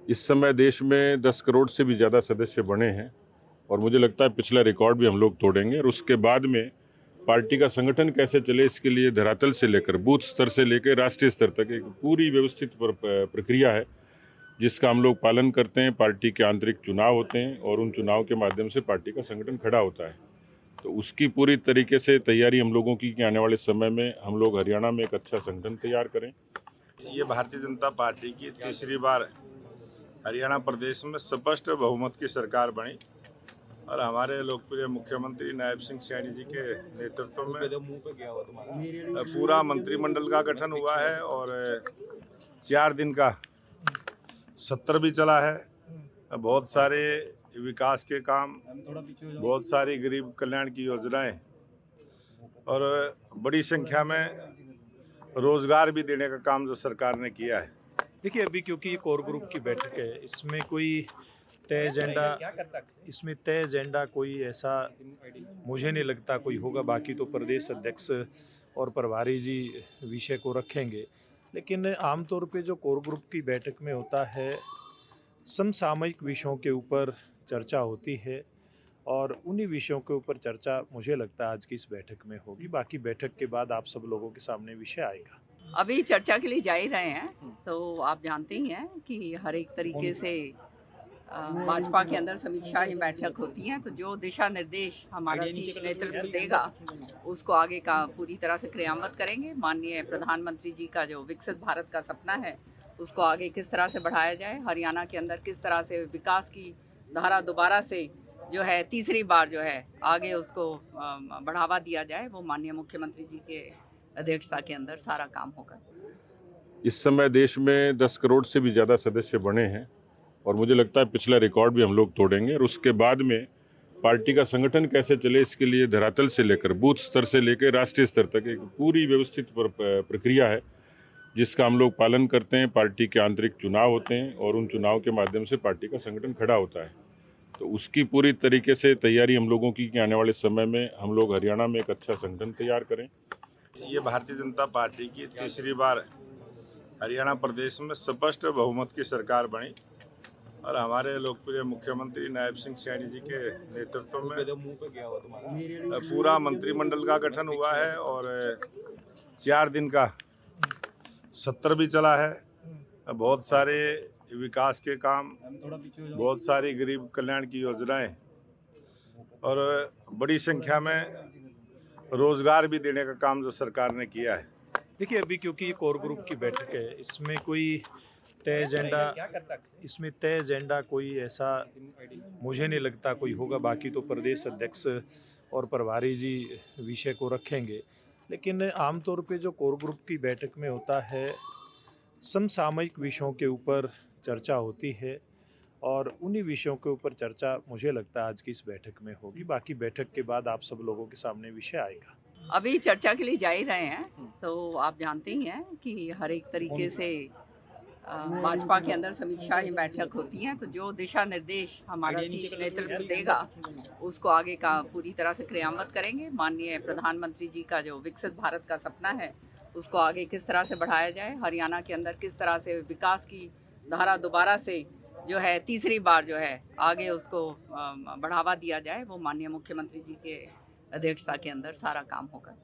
इस समय देश में 10 करोड़ से भी ज़्यादा सदस्य बने हैं और मुझे लगता है पिछला रिकॉर्ड भी हम लोग तोड़ेंगे। और उसके बाद में पार्टी का संगठन कैसे चले, इसके लिए धरातल से लेकर बूथ स्तर से लेकर राष्ट्रीय स्तर तक एक पूरी व्यवस्थित प्रक्रिया है जिसका हम लोग पालन करते हैं। पार्टी के आंतरिक चुनाव होते हैं और उन चुनाव के माध्यम से पार्टी का संगठन खड़ा होता है। तो उसकी पूरी तरीके से तैयारी हम लोगों की कि आने वाले समय में हम लोग हरियाणा में एक अच्छा संगठन तैयार करें। ये भारतीय जनता पार्टी की तीसरी बार हरियाणा प्रदेश में स्पष्ट बहुमत की सरकार बनी और हमारे लोकप्रिय मुख्यमंत्री नायब सिंह सैनी जी के नेतृत्व में पूरा मंत्रिमंडल का गठन हुआ है और 4 दिन का सत्र भी चला है। बहुत सारे विकास के काम, बहुत सारी गरीब कल्याण की योजनाएं और बड़ी संख्या में रोजगार भी देने का काम जो सरकार ने किया है। देखिए, अभी क्योंकि ये कोर ग्रुप की बैठक है, इसमें तय एजेंडा कोई ऐसा मुझे नहीं लगता कोई होगा। बाकी तो प्रदेश अध्यक्ष और प्रभारी जी विषय को रखेंगे, लेकिन आमतौर पे जो कोर ग्रुप की बैठक में होता है, समसामयिक विषयों के ऊपर चर्चा होती है और उन्हीं विषयों के ऊपर चर्चा मुझे लगता है आज की इस बैठक में होगी। बाकी बैठक के बाद आप सब लोगों के सामने विषय आएगा। अभी चर्चा के लिए जा ही रहे हैं, तो आप जानते ही हैं कि हर एक तरीके से भाजपा के अंदर समीक्षा की बैठक होती है, तो जो दिशा निर्देश हमारा शीर्ष नेतृत्व देगा उसको आगे का पूरी तरह से क्रियान्वित करेंगे। माननीय प्रधानमंत्री जी का जो विकसित भारत का सपना है उसको आगे किस तरह से बढ़ाया जाए, हरियाणा के अंदर किस तरह से विकास की धारा दोबारा से जो है तीसरी बार जो है आगे उसको बढ़ावा दिया जाए, वो माननीय मुख्यमंत्री जी के अध्यक्षता के अंदर सारा काम होगा। इस समय देश में 10 करोड़ से भी ज़्यादा सदस्य बने हैं और मुझे लगता है पिछला रिकॉर्ड भी हम लोग तोड़ेंगे। और उसके बाद में पार्टी का संगठन कैसे चले, इसके लिए धरातल से लेकर बूथ स्तर से लेकर राष्ट्रीय स्तर तक एक पूरी व्यवस्थित प्रक्रिया है जिसका हम लोग पालन करते हैं। पार्टी के आंतरिक चुनाव होते हैं और उन चुनाव के माध्यम से पार्टी का संगठन खड़ा होता है। तो उसकी पूरी तरीके से तैयारी हम लोगों की कि आने वाले समय में हम लोग हरियाणा में एक अच्छा संगठन तैयार करें। ये भारतीय जनता पार्टी की तीसरी बार हरियाणा प्रदेश में स्पष्ट बहुमत की सरकार बनी और हमारे लोकप्रिय मुख्यमंत्री नायब सिंह सैनी जी के नेतृत्व में पूरा मंत्रिमंडल का गठन हुआ है और 4 दिन का सत्र भी चला है। बहुत सारे विकास के काम, बहुत सारी गरीब कल्याण की योजनाएं और बड़ी संख्या में रोजगार भी देने का काम जो सरकार ने किया है। देखिए, अभी क्योंकि ये कोर ग्रुप की बैठक है, इसमें तय एजेंडा कोई ऐसा मुझे नहीं लगता कोई होगा। बाकी तो प्रदेश अध्यक्ष और प्रभारी जी विषय को रखेंगे, लेकिन आमतौर पे जो कोर ग्रुप की बैठक में होता है, समसामयिक विषयों के ऊपर चर्चा होती है और उन्हीं विषयों के ऊपर चर्चा मुझे लगता है आज की इस बैठक में होगी। बाकी बैठक के बाद आप सब लोगों के सामने विषय आएगा। अभी चर्चा के लिए जा ही रहे हैं, तो आप जानते ही हैं कि हर एक तरीके से भाजपा के अंदर समीक्षा की बैठक होती है, तो जो दिशा निर्देश हमारा शीर्ष नेतृत्व देगा उसको आगे का पूरी तरह से क्रियान्वित करेंगे। माननीय प्रधानमंत्री जी का जो विकसित भारत का सपना है उसको आगे किस तरह से बढ़ाया जाए, हरियाणा के अंदर किस तरह से विकास की धारा दोबारा से जो है तीसरी बार जो है आगे उसको बढ़ावा दिया जाए, वो माननीय मुख्यमंत्री जी के अध्यक्षता के अंदर सारा काम होगा।